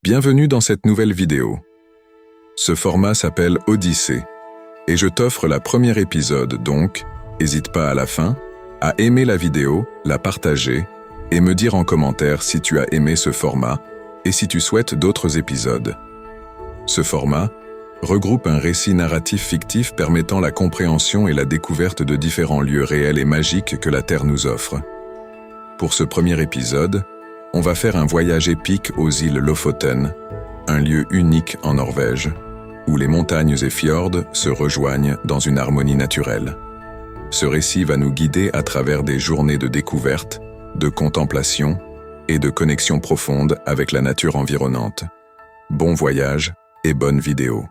Bienvenue dans cette nouvelle vidéo. Ce format s'appelle Odyssée, et je t'offre la première épisode, donc, n'hésite pas à la fin, à aimer la vidéo, la partager, et me dire en commentaire si tu as aimé ce format, et si tu souhaites d'autres épisodes. Ce format regroupe un récit narratif fictif permettant la compréhension et la découverte de différents lieux réels et magiques que la Terre nous offre. Pour ce premier épisode, on va faire un voyage épique aux îles Lofoten, un lieu unique en Norvège, où les montagnes et fjords se rejoignent dans une harmonie naturelle. Ce récit va nous guider à travers des journées de découverte, de contemplation et de connexion profonde avec la nature environnante. Bon voyage et bonne vidéo.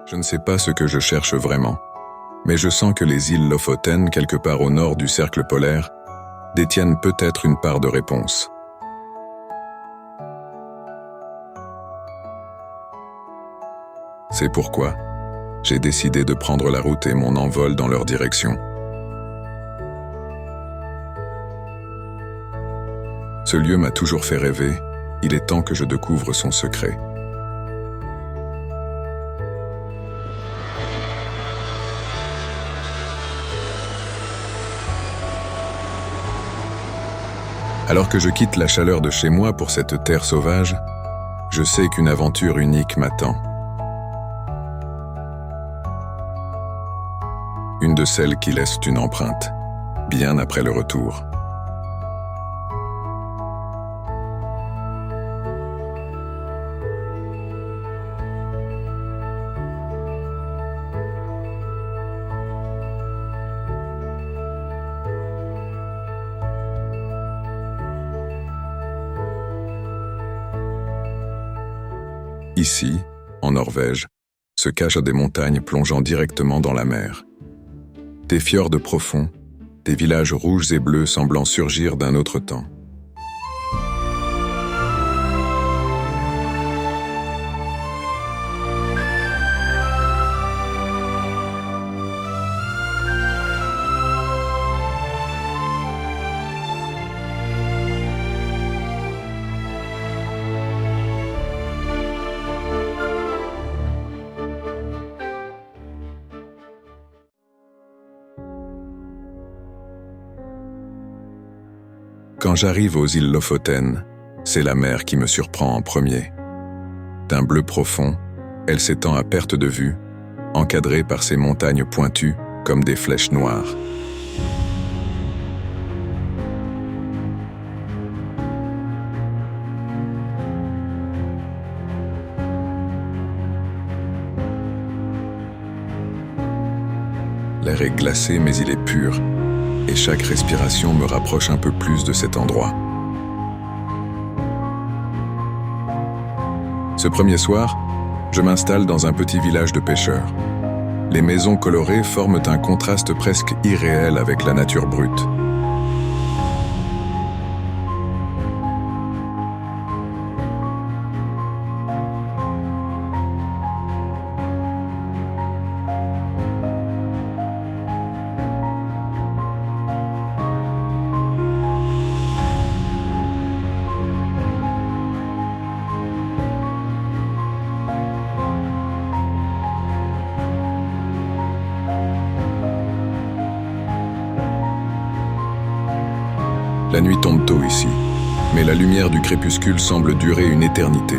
Je ne sais pas ce que je cherche vraiment, mais je sens que les îles Lofoten, quelque part au nord du cercle polaire, détiennent peut-être une part de réponse. C'est pourquoi j'ai décidé de prendre la route et mon envol dans leur direction. Ce lieu m'a toujours fait rêver, il est temps que je découvre son secret. Alors que je quitte la chaleur de chez moi pour cette terre sauvage, je sais qu'une aventure unique m'attend. Une de celles qui laissent une empreinte, bien après le retour. Ici, en Norvège, se cachent des montagnes plongeant directement dans la mer. Des fjords profonds, des villages rouges et bleus semblant surgir d'un autre temps. Quand j'arrive aux îles Lofoten, c'est la mer qui me surprend en premier. D'un bleu profond, elle s'étend à perte de vue, encadrée par ces montagnes pointues comme des flèches noires. L'air est glacé mais il est pur. Et chaque respiration me rapproche un peu plus de cet endroit. Ce premier soir, je m'installe dans un petit village de pêcheurs. Les maisons colorées forment un contraste presque irréel avec la nature brute. La nuit tombe tôt ici, mais la lumière du crépuscule semble durer une éternité.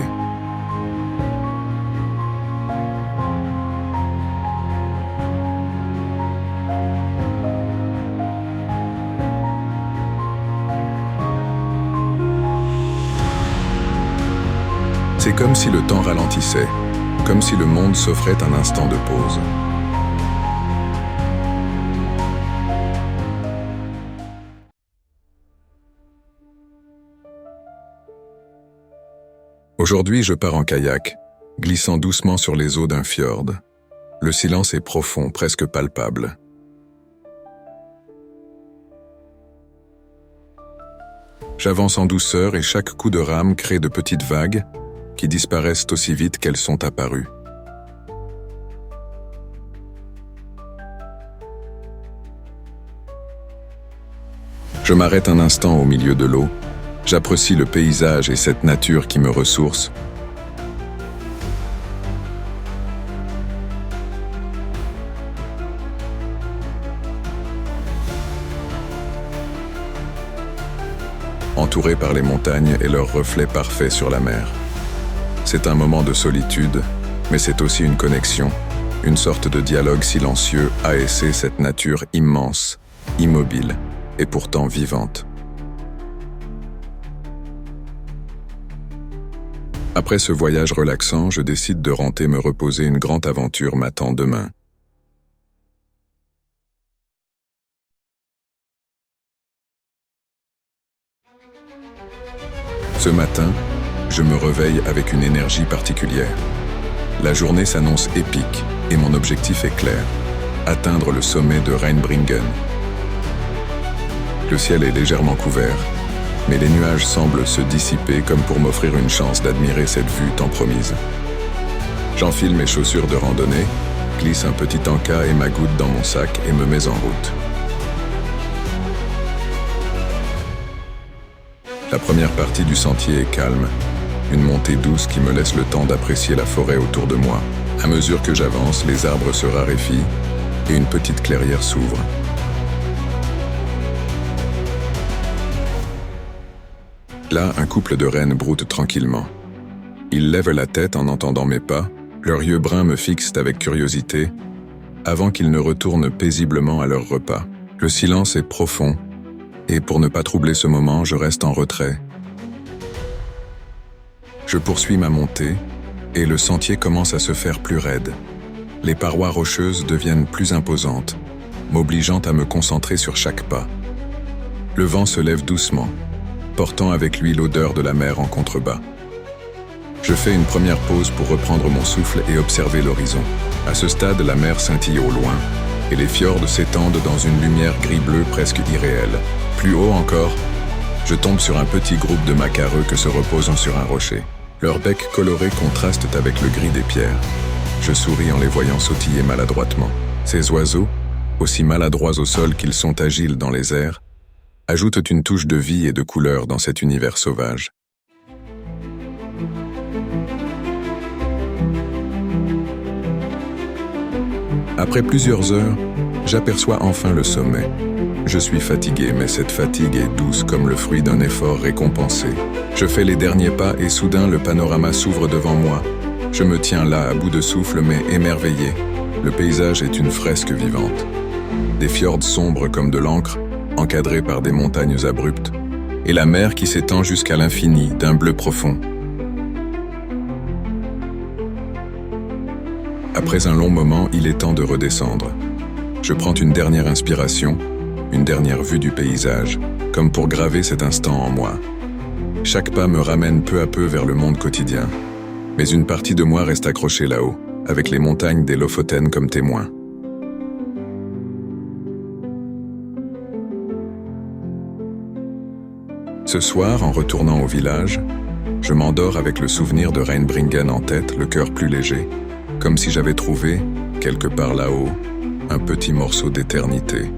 C'est comme si le temps ralentissait, comme si le monde s'offrait un instant de pause. Aujourd'hui, je pars en kayak, glissant doucement sur les eaux d'un fjord. Le silence est profond, presque palpable. J'avance en douceur et chaque coup de rame crée de petites vagues qui disparaissent aussi vite qu'elles sont apparues. Je m'arrête un instant au milieu de l'eau. J'apprécie le paysage et cette nature qui me ressource. Entouré par les montagnes et leurs reflets parfaits sur la mer. C'est un moment de solitude, mais c'est aussi une connexion, une sorte de dialogue silencieux à essayer cette nature immense, immobile et pourtant vivante. Après ce voyage relaxant, je décide de rentrer me reposer. Une grande aventure m'attend demain. Ce matin, je me réveille avec une énergie particulière. La journée s'annonce épique et mon objectif est clair, atteindre le sommet de Rheinbringen. Le ciel est légèrement couvert, mais les nuages semblent se dissiper comme pour m'offrir une chance d'admirer cette vue tant promise. J'enfile mes chaussures de randonnée, glisse un petit encas et ma goutte dans mon sac et me mets en route. La première partie du sentier est calme, une montée douce qui me laisse le temps d'apprécier la forêt autour de moi. À mesure que j'avance, les arbres se raréfient et une petite clairière s'ouvre. Là, un couple de rennes broute tranquillement. Ils lèvent la tête en entendant mes pas, leurs yeux bruns me fixent avec curiosité, avant qu'ils ne retournent paisiblement à leur repas. Le silence est profond, et pour ne pas troubler ce moment, je reste en retrait. Je poursuis ma montée, et le sentier commence à se faire plus raide. Les parois rocheuses deviennent plus imposantes, m'obligeant à me concentrer sur chaque pas. Le vent se lève doucement, portant avec lui l'odeur de la mer en contrebas. Je fais une première pause pour reprendre mon souffle et observer l'horizon. À ce stade, la mer scintille au loin, et les fjords s'étendent dans une lumière gris-bleu presque irréelle. Plus haut encore, je tombe sur un petit groupe de macareux que se reposant sur un rocher. Leurs becs colorés contrastent avec le gris des pierres. Je souris en les voyant sautiller maladroitement. Ces oiseaux, aussi maladroits au sol qu'ils sont agiles dans les airs, ajoutent une touche de vie et de couleur dans cet univers sauvage. Après plusieurs heures, j'aperçois enfin le sommet. Je suis fatigué, mais cette fatigue est douce comme le fruit d'un effort récompensé. Je fais les derniers pas et soudain le panorama s'ouvre devant moi. Je me tiens là à bout de souffle mais émerveillé. Le paysage est une fresque vivante. Des fjords sombres comme de l'encre, encadrés par des montagnes abruptes, et la mer qui s'étend jusqu'à l'infini d'un bleu profond. Après un long moment, il est temps de redescendre. Je prends une dernière inspiration, une dernière vue du paysage, comme pour graver cet instant en moi. Chaque pas me ramène peu à peu vers le monde quotidien, mais une partie de moi reste accrochée là-haut, avec les montagnes des Lofoten comme témoins. Ce soir, en retournant au village, je m'endors avec le souvenir de Rheinbringen en tête, le cœur plus léger, comme si j'avais trouvé, quelque part là-haut, un petit morceau d'éternité.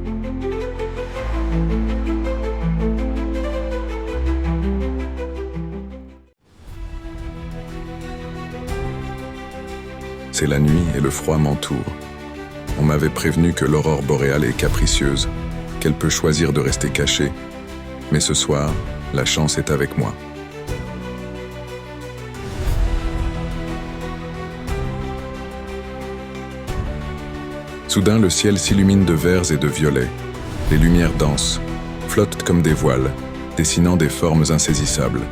C'est la nuit et le froid m'entoure. On m'avait prévenu que l'aurore boréale est capricieuse, qu'elle peut choisir de rester cachée. Mais ce soir, la chance est avec moi. Soudain, le ciel s'illumine de verts et de violets. Les lumières dansent, flottent comme des voiles, dessinant des formes insaisissables.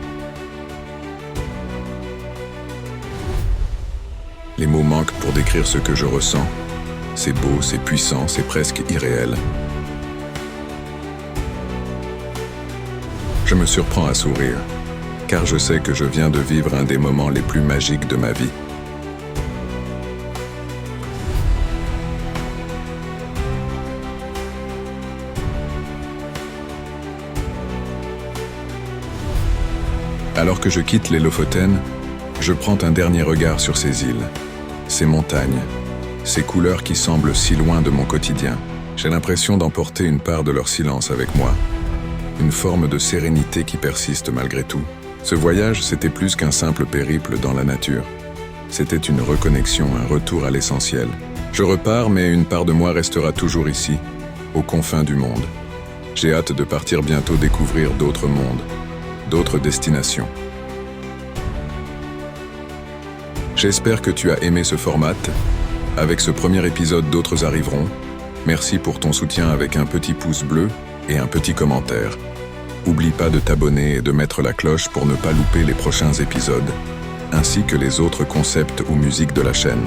Les mots manquent pour décrire ce que je ressens. C'est beau, c'est puissant, c'est presque irréel. Je me surprends à sourire, car je sais que je viens de vivre un des moments les plus magiques de ma vie. Alors que je quitte les Lofoten, je prends un dernier regard sur ces îles, ces montagnes, ces couleurs qui semblent si loin de mon quotidien. J'ai l'impression d'emporter une part de leur silence avec moi, une forme de sérénité qui persiste malgré tout. Ce voyage, c'était plus qu'un simple périple dans la nature. C'était une reconnexion, un retour à l'essentiel. Je repars, mais une part de moi restera toujours ici, aux confins du monde. J'ai hâte de partir bientôt découvrir d'autres mondes, d'autres destinations. J'espère que tu as aimé ce format. Avec ce premier épisode, d'autres arriveront. Merci pour ton soutien avec un petit pouce bleu et un petit commentaire. Oublie pas de t'abonner et de mettre la cloche pour ne pas louper les prochains épisodes, ainsi que les autres concepts ou musiques de la chaîne.